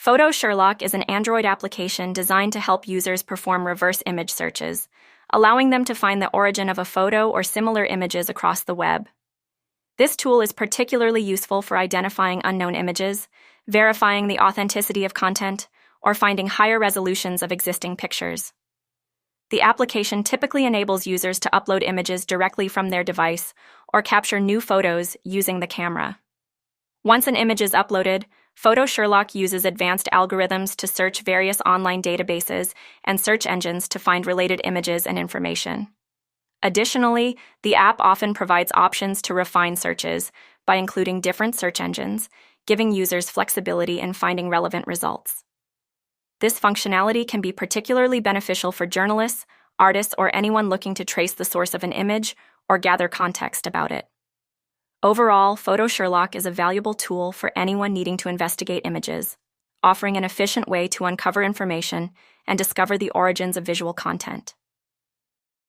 Photo Sherlock is an Android application designed to help users perform reverse image searches, allowing them to find the origin of a photo or similar images across the web. This tool is particularly useful for identifying unknown images, verifying the authenticity of content, or finding higher resolutions of existing pictures. The application typically enables users to upload images directly from their device or capture new photos using the camera. Once an image is uploaded, Photo Sherlock uses advanced algorithms to search various online databases and search engines to find related images and information. Additionally, the app often provides options to refine searches by including different search engines, giving users flexibility in finding relevant results. This functionality can be particularly beneficial for journalists, artists, or anyone looking to trace the source of an image or gather context about it. Overall, Photo Sherlock is a valuable tool for anyone needing to investigate images, offering an efficient way to uncover information and discover the origins of visual content.